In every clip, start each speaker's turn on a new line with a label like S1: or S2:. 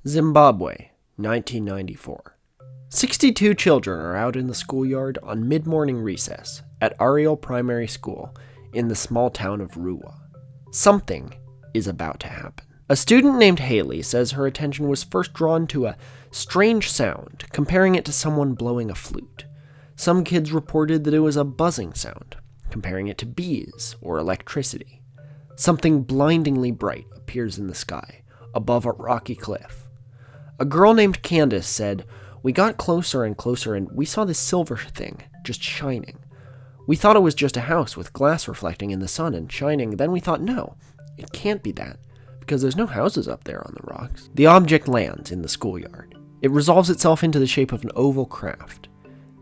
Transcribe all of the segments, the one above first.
S1: Zimbabwe, 1994. 62 children are out in the schoolyard on mid-morning recess at Ariel Primary School in the small town of Ruwa. Something is about to happen. A student named Haley says her attention was first drawn to a strange sound, comparing it to someone blowing a flute. Some kids reported that it was a buzzing sound, comparing it to bees or electricity. Something blindingly bright appears in the sky, above a rocky cliff. A girl named Candace said, "We got closer and closer and we saw this silver thing just shining. We thought it was just a house with glass reflecting in the sun and shining. Then we thought, no, it can't be that, because there's no houses up there on the rocks." The object lands in the schoolyard. It resolves itself into the shape of an oval craft.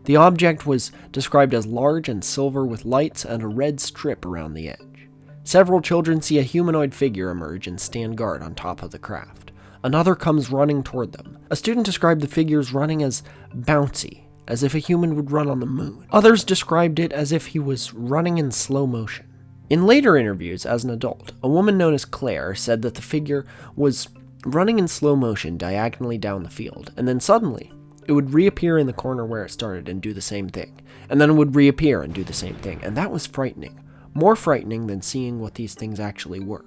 S1: The object was described as large and silver with lights and a red strip around the edge. Several children see a humanoid figure emerge and stand guard on top of the craft. Another comes running toward them. A student described the figures running as bouncy, as if a human would run on the moon. Others described it as if he was running in slow motion. In later interviews as an adult, a woman known as Claire said that the figure was running in slow motion diagonally down the field, and then suddenly it would reappear in the corner where it started and do the same thing, and then it would reappear and do the same thing, and that was frightening. More frightening than seeing what these things actually were.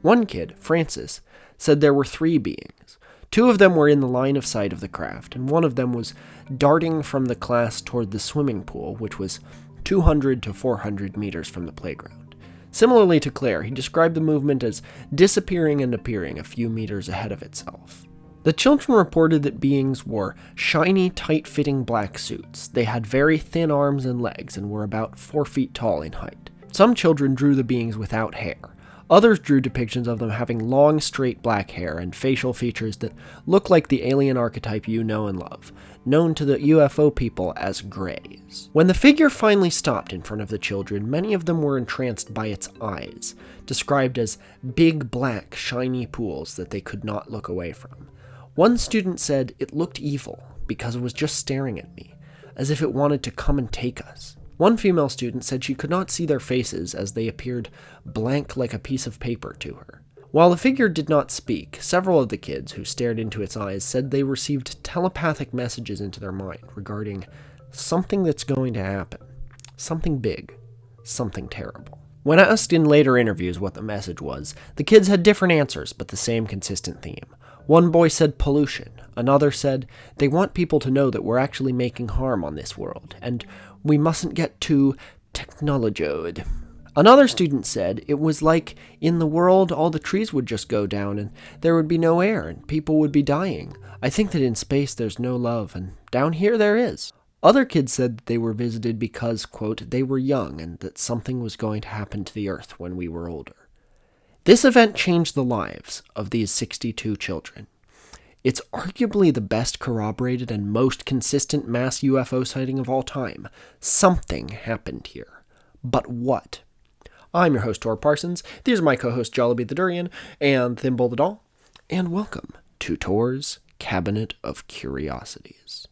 S1: One kid, Francis, said there were 3 beings. 2 of them were in the line of sight of the craft, and one of them was darting from the class toward the swimming pool, which was 200 to 400 meters from the playground. Similarly to Claire, he described the movement as disappearing and appearing a few meters ahead of itself. The children reported that beings wore shiny, tight-fitting black suits. They had very thin arms and legs and were about 4 feet tall in height. Some children drew the beings without hair. Others drew depictions of them having long, straight black hair and facial features that look like the alien archetype you know and love, known to the UFO people as greys. When the figure finally stopped in front of the children, many of them were entranced by its eyes, described as big, black, shiny pools that they could not look away from. One student said it looked evil because it was just staring at me, as if it wanted to come and take us. One female student said she could not see their faces as they appeared blank like a piece of paper to her. While the figure did not speak, several of the kids who stared into its eyes said they received telepathic messages into their mind regarding something that's going to happen. Something big. Something terrible. When asked in later interviews what the message was, the kids had different answers, but the same consistent theme. One boy said pollution. Another said they want people to know that we're actually making harm on this world, and we mustn't get too technologied. Another student said it was like in the world all the trees would just go down and there would be no air and people would be dying. I think that in space there's no love, and down here there is. Other kids said that they were visited because, quote, they were young and that something was going to happen to the earth when we were older. This event changed the lives of these 62 children. It's arguably the best corroborated and most consistent mass UFO sighting of all time. Something happened here. But what? I'm your host, Tor Parsons. These are my co-hosts, Jollibee the Durian and Thimble the Doll. And welcome to Tor's Cabinet of Curiosities.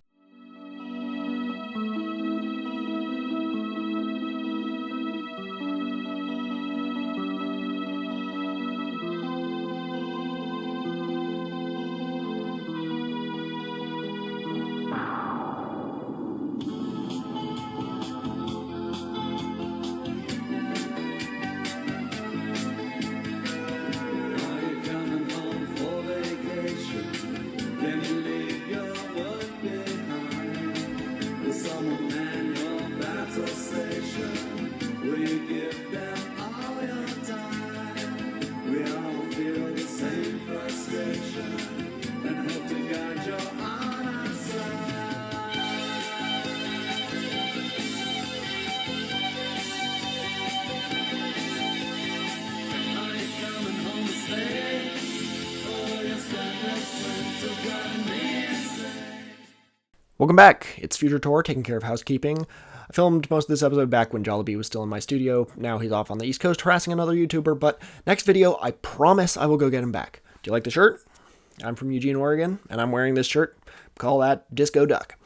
S1: Welcome back. It's Future Tor taking care of housekeeping. I filmed most of this episode back when Jollibee was still in my studio. Now he's off on the East Coast harassing another YouTuber, but next video, I promise I will go get him back. Do you like the shirt? I'm from Eugene, Oregon, and I'm wearing this shirt. Call that Disco Duck.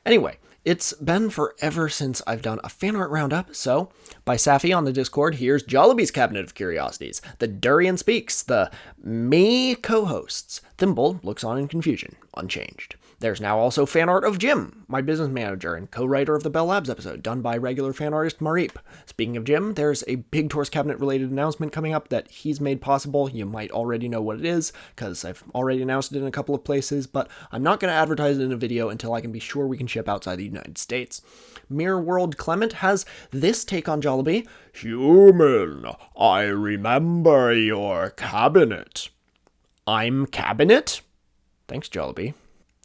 S1: Anyway, It's been forever since I've done a fan art roundup, so by Safi on the Discord, here's Jollibee's Cabinet of Curiosities, the Durian Speaks, the me co-hosts. Thimble looks on in confusion, unchanged. There's now also fan art of Jim, my business manager and co-writer of the Bell Labs episode, done by regular fan artist Mareep. Speaking of Jim, there's a big Tor's Cabinet related announcement coming up that he's made possible. You might already know what it is, because I've already announced it in a couple of places, but I'm not going to advertise it in a video until I can be sure we can ship outside the United States. Mirror World Clement has this take on Jollibee. Human, I remember your cabinet. I'm cabinet? Thanks, Jollibee.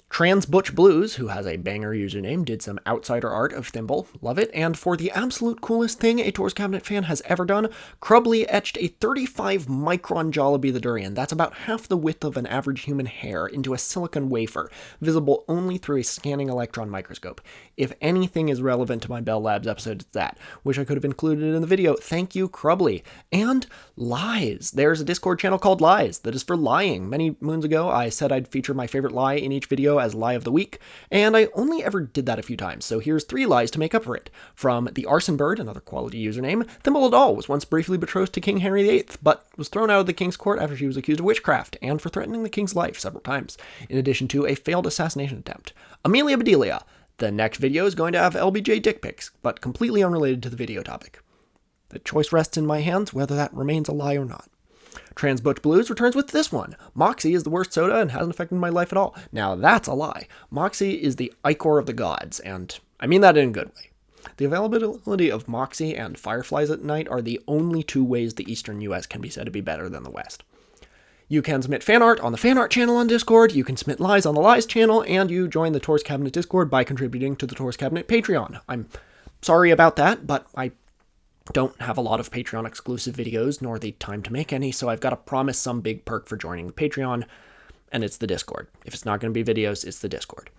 S1: Trans Butch Blues, who has a banger username, did some outsider art of Thimble. Love it. And for the absolute coolest thing a Tor's Cabinet fan has ever done, Crubbly etched a 35-micron Jollibee the Durian. That's about half the width of an average human hair into a silicon wafer, visible only through a scanning electron microscope. If anything is relevant to my Bell Labs episode, it's that. Wish I could have included it in the video. Thank you, Crubbly. And Lies. There's a Discord channel called Lies that is for lying. Many moons ago, I said I'd feature my favorite lie in each video as Lie of the Week, and I only ever did that a few times, so here's 3 lies to make up for it. From the Arson Bird, another quality username, Thimble Adal was once briefly betrothed to King Henry VIII, but was thrown out of the king's court after she was accused of witchcraft, and for threatening the king's life several times, in addition to a failed assassination attempt. Amelia Bedelia. The next video is going to have LBJ dick pics, but completely unrelated to the video topic. The choice rests in my hands, whether that remains a lie or not. Trans Butch Blues returns with this one. Moxie is the worst soda and hasn't affected my life at all. Now that's a lie. Moxie is the ichor of the gods, and I mean that in a good way. The availability of Moxie and Fireflies at Night are the only 2 ways the eastern US can be said to be better than the west. You can submit fan art on the fan art channel on Discord, you can submit lies on the lies channel, and you join the Tor's Cabinet Discord by contributing to the Tor's Cabinet Patreon. I'm sorry about that, but I don't have a lot of Patreon exclusive videos, nor the time to make any, so I've got to promise some big perk for joining the Patreon, and it's the Discord. If it's not going to be videos, it's the Discord.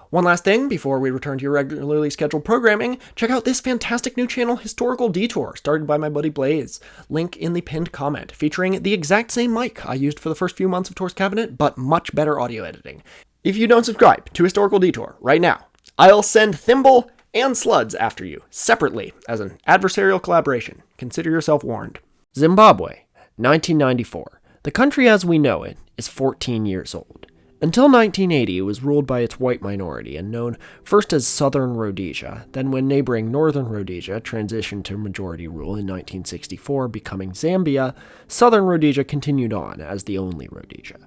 S1: One last thing, before we return to your regularly scheduled programming, check out this fantastic new channel, Historical Detour, started by my buddy Blaze. Link in the pinned comment, featuring the exact same mic I used for the first few months of Tor's Cabinet, but much better audio editing. If you don't subscribe to Historical Detour right now, I'll send Thimble and Sluds after you, separately, as an adversarial collaboration. Consider yourself warned. Zimbabwe, 1994. The country as we know it is 14 years old. Until 1980, it was ruled by its white minority and known first as Southern Rhodesia, then when neighboring Northern Rhodesia transitioned to majority rule in 1964, becoming Zambia, Southern Rhodesia continued on as the only Rhodesia.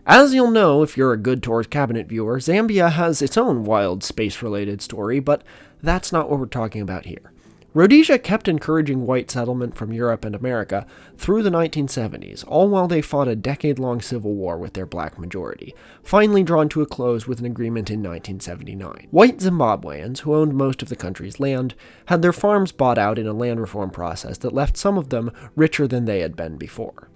S1: As you'll know if you're a good Tor's Cabinet viewer, Zambia has its own wild space-related story, but that's not what we're talking about here. Rhodesia kept encouraging white settlement from Europe and America through the 1970s, all while they fought a decade-long civil war with their black majority, finally drawn to a close with an agreement in 1979. White Zimbabweans, who owned most of the country's land, had their farms bought out in a land reform process that left some of them richer than they had been before.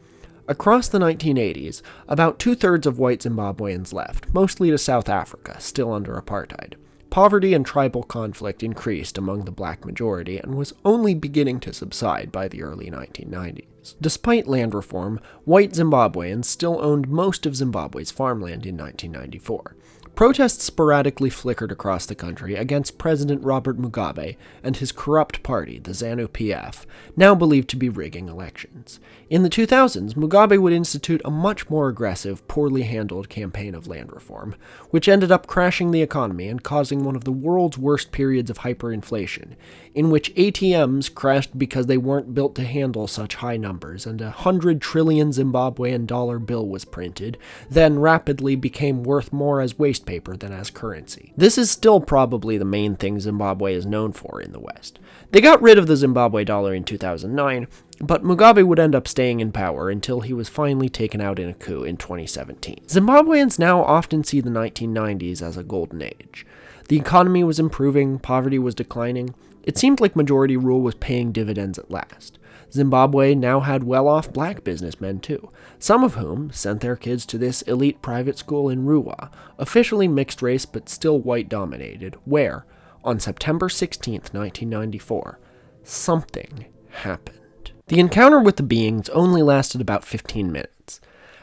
S1: Across the 1980s, about 2/3 of white Zimbabweans left, mostly to South Africa, still under apartheid. Poverty and tribal conflict increased among the black majority and was only beginning to subside by the early 1990s. Despite land reform, white Zimbabweans still owned most of Zimbabwe's farmland in 1994. Protests sporadically flickered across the country against President Robert Mugabe and his corrupt party, the ZANU-PF, now believed to be rigging elections. In the 2000s, Mugabe would institute a much more aggressive, poorly handled campaign of land reform, which ended up crashing the economy and causing one of the world's worst periods of hyperinflation, in which ATMs crashed because they weren't built to handle such high numbers, and 100 trillion Zimbabwean dollar bill was printed, then rapidly became worth more as waste paper than as currency. This is still probably the main thing Zimbabwe is known for in the West. They got rid of the Zimbabwe dollar in 2009, but Mugabe would end up staying in power until he was finally taken out in a coup in 2017. Zimbabweans now often see the 1990s as a golden age. The economy was improving, poverty was declining. It seemed like majority rule was paying dividends at last. Zimbabwe now had well-off black businessmen too, some of whom sent their kids to this elite private school in Ruwa, officially mixed race but still white-dominated, where, on September 16, 1994, something happened. The encounter with the beings only lasted about 15 minutes.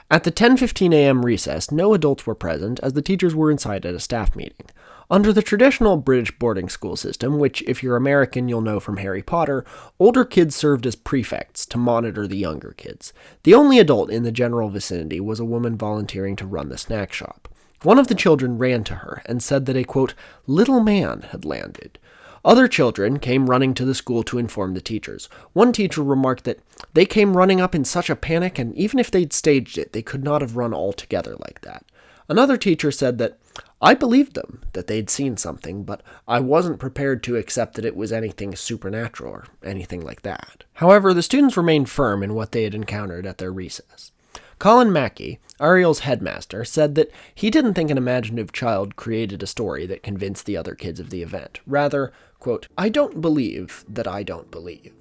S1: At the 10:15 a.m. recess, no adults were present as the teachers were inside at a staff meeting. Under the traditional British boarding school system, which if you're American you'll know from Harry Potter, older kids served as prefects to monitor the younger kids. The only adult in the general vicinity was a woman volunteering to run the snack shop. One of the children ran to her and said that a, quote, little man had landed. Other children came running to the school to inform the teachers. One teacher remarked that they came running up in such a panic, and even if they'd staged it, they could not have run all together like that. Another teacher said that, I believed them, that they'd seen something, but I wasn't prepared to accept that it was anything supernatural or anything like that. However, the students remained firm in what they had encountered at their recess. Colin Mackey, Ariel's headmaster, said that he didn't think an imaginative child created a story that convinced the other kids of the event. Rather, quote, I don't believe that I don't believe.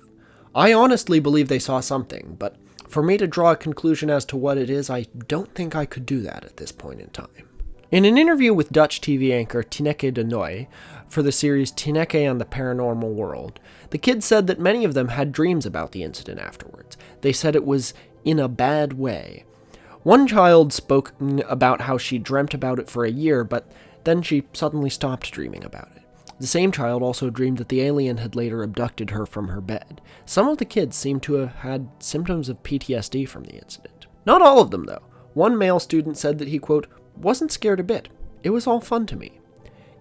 S1: I honestly believe they saw something, but for me to draw a conclusion as to what it is, I don't think I could do that at this point in time. In an interview with Dutch TV anchor Tineke de Noy for the series Tineke and the Paranormal World, the kids said that many of them had dreams about the incident afterwards. They said it was in a bad way. One child spoke about how she dreamt about it for a year, but then she suddenly stopped dreaming about it. The same child also dreamed that the alien had later abducted her from her bed. Some of the kids seemed to have had symptoms of PTSD from the incident. Not all of them, though. One male student said that he, quote, wasn't scared a bit. It was all fun to me.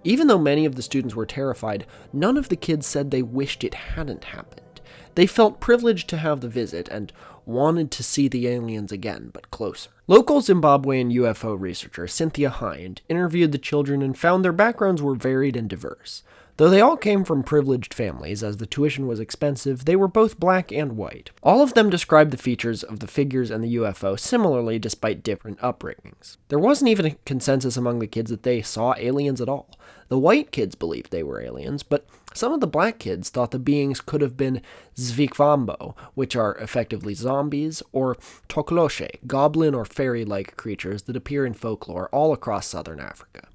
S1: Even though many of the students were terrified, none of the kids said they wished it hadn't happened. They felt privileged to have the visit and wanted to see the aliens again, but closer. Local Zimbabwean UFO researcher Cynthia Hind interviewed the children and found their backgrounds were varied and diverse. Though they all came from privileged families, as the tuition was expensive, they were both black and white. All of them described the features of the figures and the UFO similarly despite different upbringings. There wasn't even a consensus among the kids that they saw aliens at all. The white kids believed they were aliens, but some of the black kids thought the beings could have been Zvikvambo, which are effectively zombies, or Tokloshe, goblin or fairy-like creatures that appear in folklore all across southern Africa.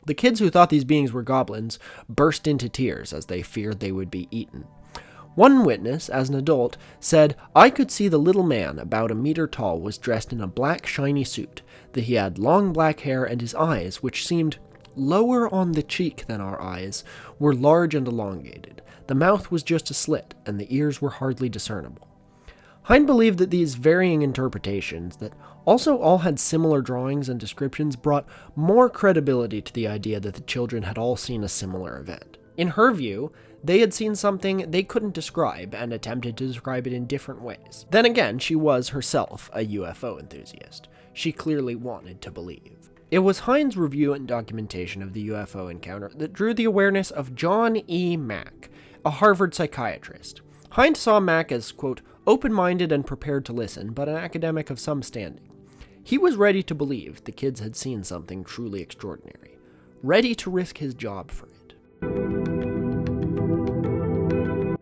S1: The kids who thought these beings were goblins burst into tears as they feared they would be eaten. One witness, as an adult, said, I could see the little man, about a meter tall, was dressed in a black shiny suit, that he had long black hair, and his eyes, which seemed lower on the cheek than our eyes, were large and elongated. The mouth was just a slit, and the ears were hardly discernible. Hind believed that these varying interpretations, that also all had similar drawings and descriptions, brought more credibility to the idea that the children had all seen a similar event. In her view, they had seen something they couldn't describe and attempted to describe it in different ways. Then again, she was herself a UFO enthusiast. She clearly wanted to believe. It was Hind's review and documentation of the UFO encounter that drew the awareness of John E. Mack, a Harvard psychiatrist. Hind saw Mack as, quote, open-minded and prepared to listen, but an academic of some standing. He was ready to believe the kids had seen something truly extraordinary, ready to risk his job for it.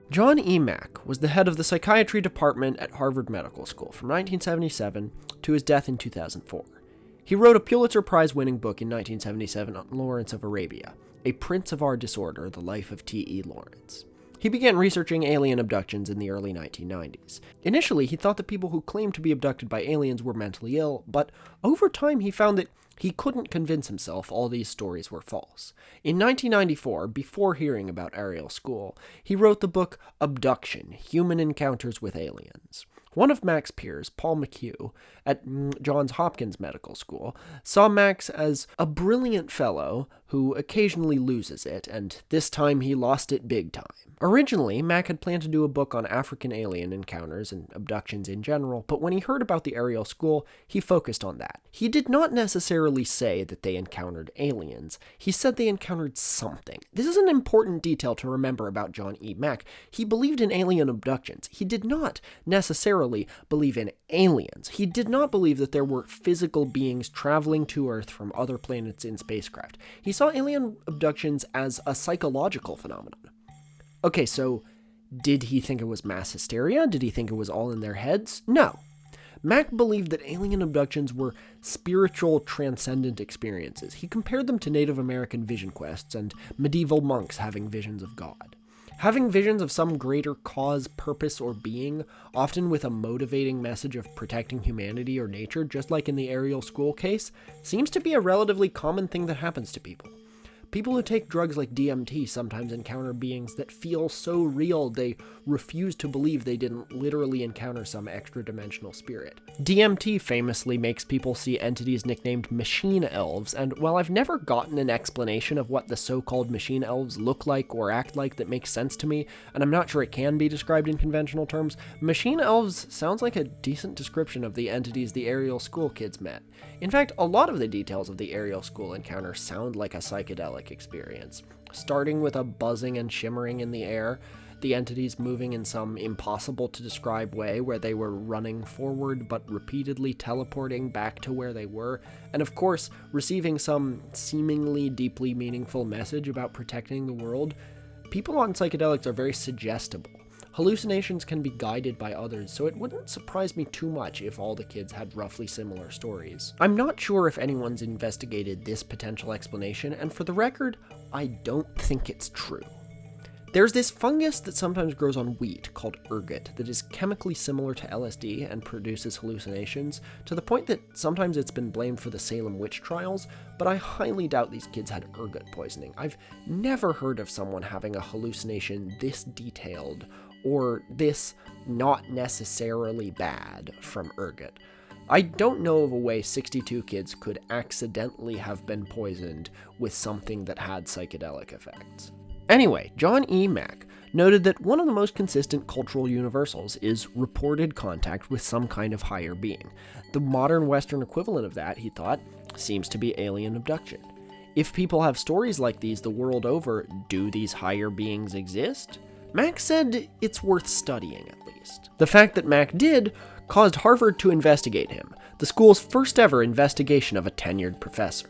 S1: John E. Mack was the head of the psychiatry department at Harvard Medical School from 1977 to his death in 2004. He wrote a Pulitzer Prize-winning book in 1977 on Lawrence of Arabia, A Prince of Our Disorder, The Life of T.E. Lawrence. He began researching alien abductions in the early 1990s. Initially, he thought that people who claimed to be abducted by aliens were mentally ill, but over time he found that he couldn't convince himself all these stories were false. In 1994, before hearing about Ariel School, he wrote the book Abduction: Human Encounters with Aliens. One of Mack's peers, Paul McHugh, at Johns Hopkins Medical School, saw Mack as a brilliant fellow who occasionally loses it, and this time he lost it big time. Originally, Mack had planned to do a book on African alien encounters and abductions in general, but when he heard about the Ariel School, he focused on that. He did not necessarily say that they encountered aliens. He said they encountered something. This is an important detail to remember about John E. Mack. He believed in alien abductions. He did not necessarily believe in aliens. He did not believe that there were physical beings traveling to Earth from other planets in spacecraft. He saw alien abductions as a psychological phenomenon. Okay, so did he think it was mass hysteria? Did he think it was all in their heads? No. Mack believed that alien abductions were spiritual, transcendent experiences. He compared them to Native American vision quests and medieval monks having visions of God. Having visions of some greater cause, purpose, or being, often with a motivating message of protecting humanity or nature, just like in the Ariel School case, seems to be a relatively common thing that happens to people. People who take drugs like DMT sometimes encounter beings that feel so real they refuse to believe they didn't literally encounter some extra-dimensional spirit. DMT famously makes people see entities nicknamed machine elves, and while I've never gotten an explanation of what the so-called machine elves look like or act like that makes sense to me, and I'm not sure it can be described in conventional terms, machine elves sounds like a decent description of the entities the Ariel school kids met. In fact, a lot of the details of the Ariel school encounter sound like a psychedelic experience, starting with a buzzing and shimmering in the air, the entities moving in some impossible to describe way where they were running forward but repeatedly teleporting back to where they were, and of course receiving some seemingly deeply meaningful message about protecting the world. People on psychedelics are very suggestible. Hallucinations can be guided by others, so it wouldn't surprise me too much if all the kids had roughly similar stories. I'm not sure if anyone's investigated this potential explanation, and for the record, I don't think it's true. There's this fungus that sometimes grows on wheat called ergot that is chemically similar to LSD and produces hallucinations, to the point that sometimes it's been blamed for the Salem witch trials, but I highly doubt these kids had ergot poisoning. I've never heard of someone having a hallucination this detailed or this not necessarily bad from ergot. I don't know of a way 62 kids could accidentally have been poisoned with something that had psychedelic effects. Anyway, John E. Mack noted that one of the most consistent cultural universals is reported contact with some kind of higher being. The modern Western equivalent of that, he thought, seems to be alien abduction. If people have stories like these the world over, do these higher beings exist? Mack said it's worth studying, at least. The fact that Mack did caused Harvard to investigate him, the school's first ever investigation of a tenured professor.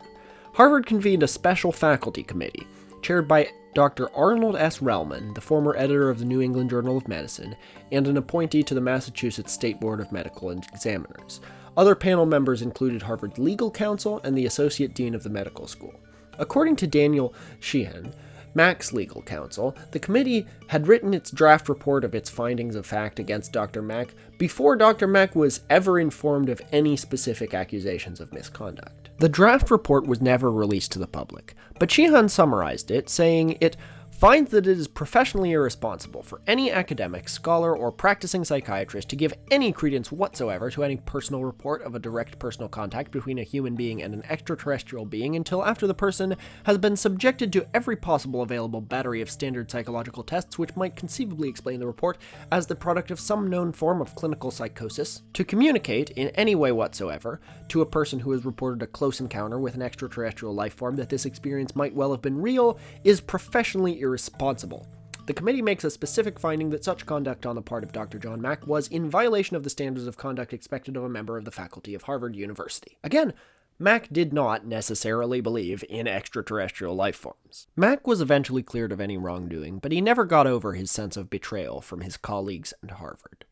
S1: Harvard convened a special faculty committee, chaired by Dr. Arnold S. Relman, the former editor of the New England Journal of Medicine, and an appointee to the Massachusetts State Board of Medical Examiners. Other panel members included Harvard's legal counsel and the associate dean of the medical school. According to Daniel Sheehan, Mack's legal counsel, the committee had written its draft report of its findings of fact against Dr. Mack before Dr. Mack was ever informed of any specific accusations of misconduct. The draft report was never released to the public, but Sheehan summarized it, saying it finds that it is professionally irresponsible for any academic, scholar, or practicing psychiatrist to give any credence whatsoever to any personal report of a direct personal contact between a human being and an extraterrestrial being until after the person has been subjected to every possible available battery of standard psychological tests which might conceivably explain the report as the product of some known form of clinical psychosis. To communicate, in any way whatsoever, to a person who has reported a close encounter with an extraterrestrial life form that this experience might well have been real is professionally irresponsible. The committee makes a specific finding that such conduct on the part of Dr. John Mack was in violation of the standards of conduct expected of a member of the faculty of Harvard University. Again, Mack did not necessarily believe in extraterrestrial life forms. Mack was eventually cleared of any wrongdoing, but he never got over his sense of betrayal from his colleagues and Harvard.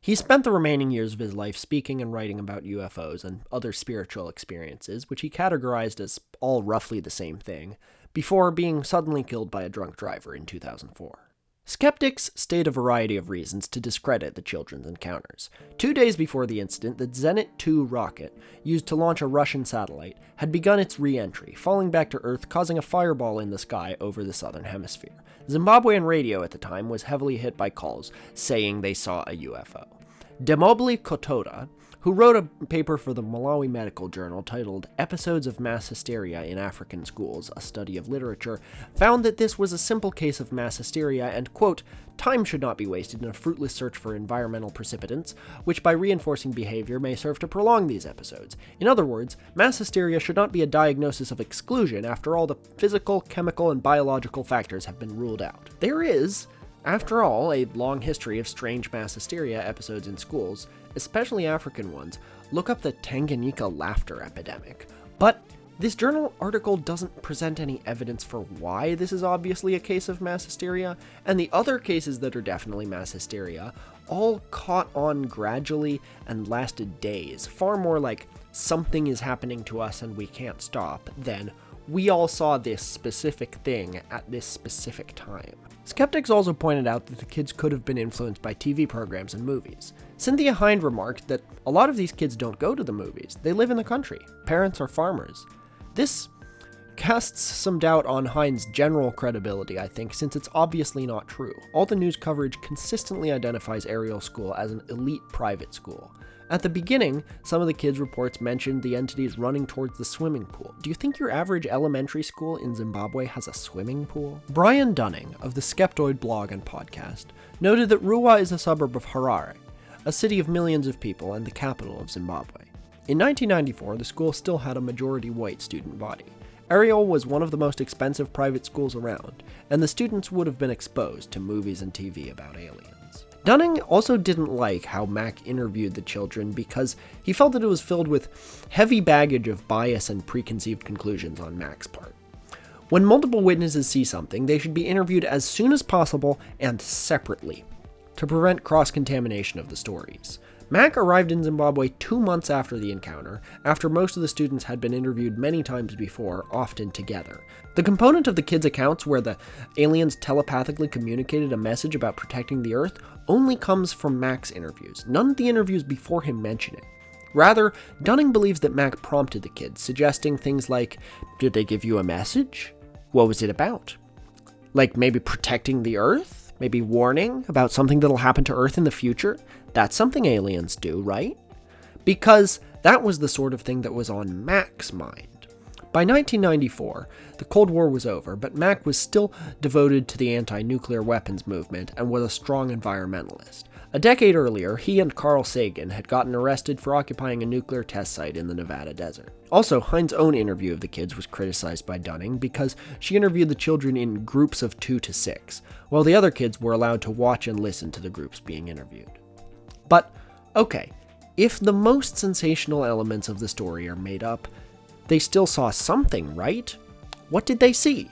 S1: He spent the remaining years of his life speaking and writing about UFOs and other spiritual experiences, which he categorized as all roughly the same thing, before being suddenly killed by a drunk driver in 2004. Skeptics state a variety of reasons to discredit the children's encounters. 2 days before the incident, the Zenit 2 rocket, used to launch a Russian satellite, had begun its re-entry, falling back to Earth, causing a fireball in the sky over the southern hemisphere. Zimbabwean radio at the time was heavily hit by calls saying they saw a UFO. Demobili Kotoda, who wrote a paper for the Malawi Medical Journal titled Episodes of Mass Hysteria in African Schools, a Study of Literature, found that this was a simple case of mass hysteria and, quote, time should not be wasted in a fruitless search for environmental precipitants, which by reinforcing behavior may serve to prolong these episodes. In other words, mass hysteria should not be a diagnosis of exclusion after all the physical, chemical, and biological factors have been ruled out. There is, after all, a long history of strange mass hysteria episodes in schools, especially African ones. Look up the Tanganyika laughter epidemic. But this journal article doesn't present any evidence for why this is obviously a case of mass hysteria, and the other cases that are definitely mass hysteria all caught on gradually and lasted days, far more like something is happening to us and we can't stop than we all saw this specific thing at this specific time. Skeptics also pointed out that the kids could have been influenced by TV programs and movies. Cynthia Hind remarked that a lot of these kids don't go to the movies. They live in the country. Parents are farmers. This casts some doubt on Hines' general credibility, I think, since it's obviously not true. All the news coverage consistently identifies Ariel School as an elite private school. At the beginning, some of the kids' reports mentioned the entities running towards the swimming pool. Do you think your average elementary school in Zimbabwe has a swimming pool? Brian Dunning, of the Skeptoid blog and podcast, noted that Ruwa is a suburb of Harare, a city of millions of people and the capital of Zimbabwe. In 1994, the school still had a majority white student body. Ariel was one of the most expensive private schools around, and the students would have been exposed to movies and TV about aliens. Dunning also didn't like how Mack interviewed the children because he felt that it was filled with heavy baggage of bias and preconceived conclusions on Mack's part. When multiple witnesses see something, they should be interviewed as soon as possible and separately to prevent cross-contamination of the stories. Mack arrived in Zimbabwe 2 months after the encounter, after most of the students had been interviewed many times before, often together. The component of the kids' accounts where the aliens telepathically communicated a message about protecting the Earth only comes from Mack's interviews. None of the interviews before him mention it. Rather, Dunning believes that Mack prompted the kids, suggesting things like, did they give you a message? What was it about? Like maybe protecting the Earth? Maybe warning about something that'll happen to Earth in the future? That's something aliens do, right? Because that was the sort of thing that was on Mack's mind. By 1994, the Cold War was over, but Mack was still devoted to the anti-nuclear weapons movement and was a strong environmentalist. A decade earlier, he and Carl Sagan had gotten arrested for occupying a nuclear test site in the Nevada desert. Also, Hines' own interview of the kids was criticized by Dunning because she interviewed the children in groups of 2 to 6, while the other kids were allowed to watch and listen to the groups being interviewed. But, okay, if the most sensational elements of the story are made up, they still saw something, right? What did they see?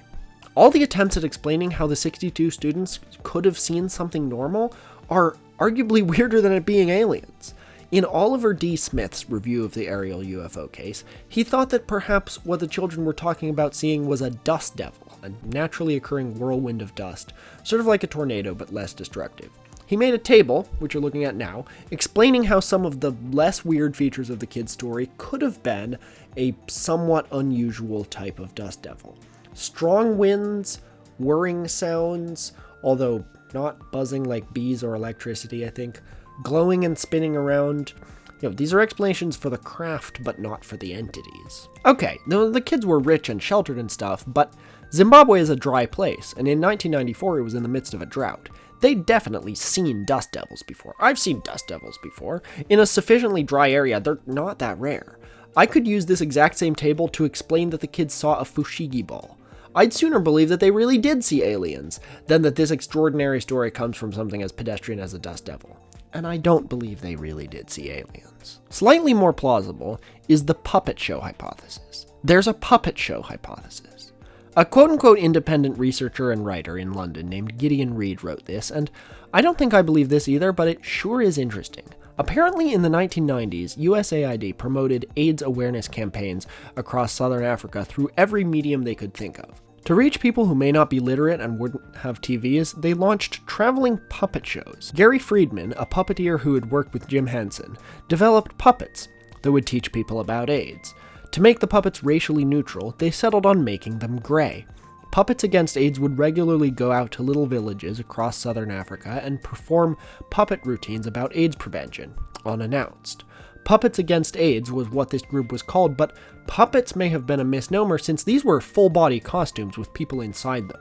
S1: All the attempts at explaining how the 62 students could have seen something normal are arguably weirder than it being aliens. In Oliver D. Smith's review of the Ariel UFO case, he thought that perhaps what the children were talking about seeing was a dust devil, a naturally occurring whirlwind of dust, sort of like a tornado but less destructive. He made a table, which you're looking at now, explaining how some of the less weird features of the kid's story could have been a somewhat unusual type of dust devil. Strong winds, whirring sounds, although not buzzing like bees or electricity, I think, glowing and spinning around. These are explanations for the craft, but not for the entities. Okay, the kids were rich and sheltered and stuff, but Zimbabwe is a dry place, and in 1994 it was in the midst of a drought. They'd definitely seen dust devils before. I've seen dust devils before. In a sufficiently dry area, they're not that rare. I could use this exact same table to explain that the kids saw a fushigi ball. I'd sooner believe that they really did see aliens than that this extraordinary story comes from something as pedestrian as a dust devil. And I don't believe they really did see aliens. Slightly more plausible is the puppet show hypothesis. There's a puppet show hypothesis. A quote-unquote independent researcher and writer in London named Gideon Reed wrote this, and I don't think I believe this either, but it sure is interesting. Apparently in the 1990s, USAID promoted AIDS awareness campaigns across southern Africa through every medium they could think of. To reach people who may not be literate and wouldn't have TVs, they launched traveling puppet shows. Gary Friedman, a puppeteer who had worked with Jim Henson, developed puppets that would teach people about AIDS. To make the puppets racially neutral, they settled on making them gray. Puppets Against AIDS would regularly go out to little villages across southern Africa and perform puppet routines about AIDS prevention, unannounced. Puppets Against AIDS was what this group was called, but puppets may have been a misnomer since these were full-body costumes with people inside them.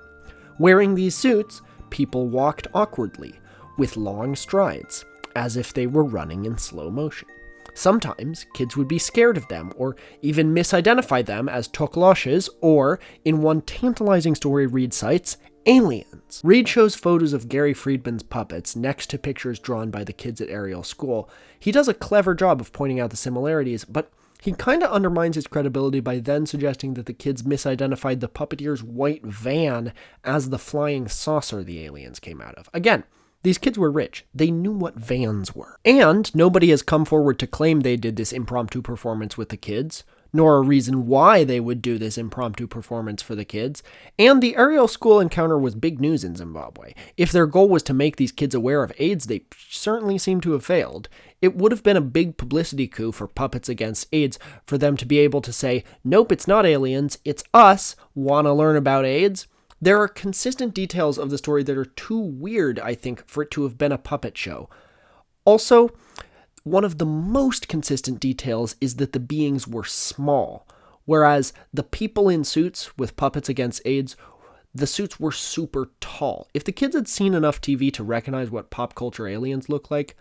S1: Wearing these suits, people walked awkwardly, with long strides, as if they were running in slow motion. Sometimes, kids would be scared of them, or even misidentify them as tokloshes, or, in one tantalizing story Reed cites, aliens. Reed shows photos of Gary Friedman's puppets next to pictures drawn by the kids at Ariel School. He does a clever job of pointing out the similarities, but he kinda undermines his credibility by then suggesting that the kids misidentified the puppeteer's white van as the flying saucer the aliens came out of. Again, these kids were rich. They knew what vans were. And nobody has come forward to claim they did this impromptu performance with the kids. nor a reason why they would do this impromptu performance for the kids. And the Ariel school encounter was big news in Zimbabwe. If their goal was to make these kids aware of AIDS, they certainly seem to have failed. It would have been a big publicity coup for Puppets Against AIDS for them to be able to say, nope, it's not aliens, it's us, wanna learn about AIDS? There are consistent details of the story that are too weird, I think, for it to have been a puppet show. Also, one of the most consistent details is that the beings were small, whereas the people in suits with Puppets Against AIDS, the suits were super tall. If the kids had seen enough TV to recognize what pop culture aliens look like,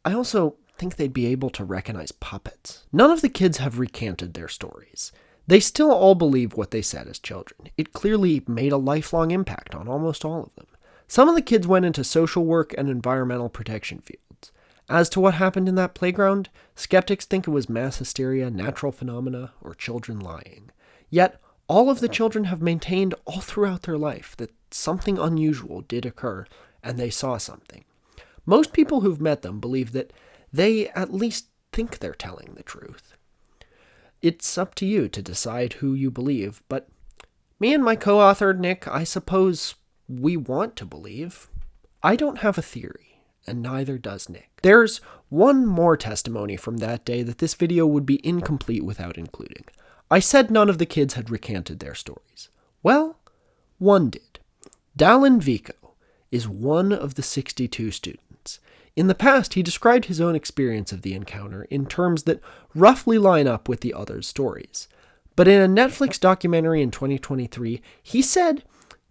S1: I also think they'd be able to recognize puppets. None of the kids have recanted their stories. They still all believe what they said as children. It clearly made a lifelong impact on almost all of them. Some of the kids went into social work and environmental protection fields. As to what happened in that playground, skeptics think it was mass hysteria, natural phenomena, or children lying. Yet, all of the children have maintained all throughout their life that something unusual did occur, and they saw something. Most people who've met them believe that they at least think they're telling the truth. It's up to you to decide who you believe, but me and my co-author, Nick, I suppose we want to believe. I don't have a theory, and neither does Nick. There's one more testimony from that day that this video would be incomplete without including. I said none of the kids had recanted their stories. Well, one did. Dallin Vico is one of the 62 students. In the past, he described his own experience of the encounter in terms that roughly line up with the others' stories. But in a Netflix documentary in 2023, he said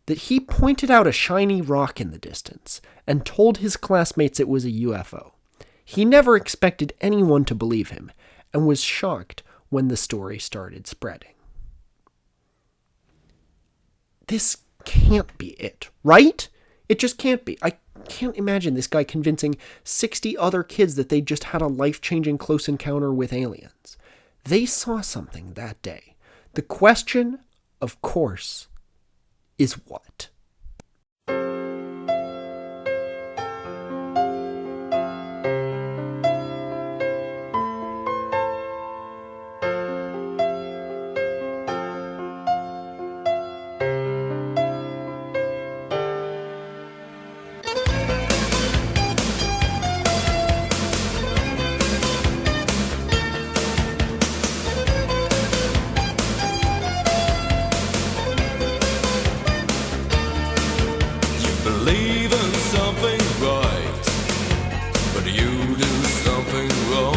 S1: that he pointed out a shiny rock in the distance and told his classmates it was a UFO. He never expected anyone to believe him and was shocked when the story started spreading. This can't be it, right? It just can't be. I can't imagine this guy convincing 60 other kids that they just had a life-changing close encounter with aliens. They saw something that day. The question, of course, is what?
S2: Believe in something right, but you do something wrong.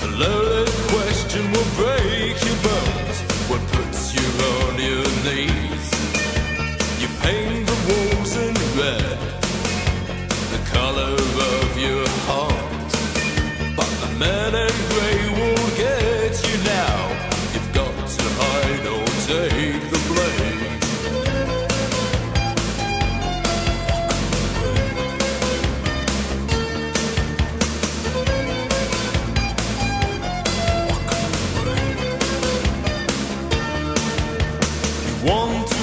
S2: A loaded question will break your bones, what puts you on your knees. You paint the walls in red, the color of your heart, but the man in grey will get you now. You've got to hide or take the blame. Want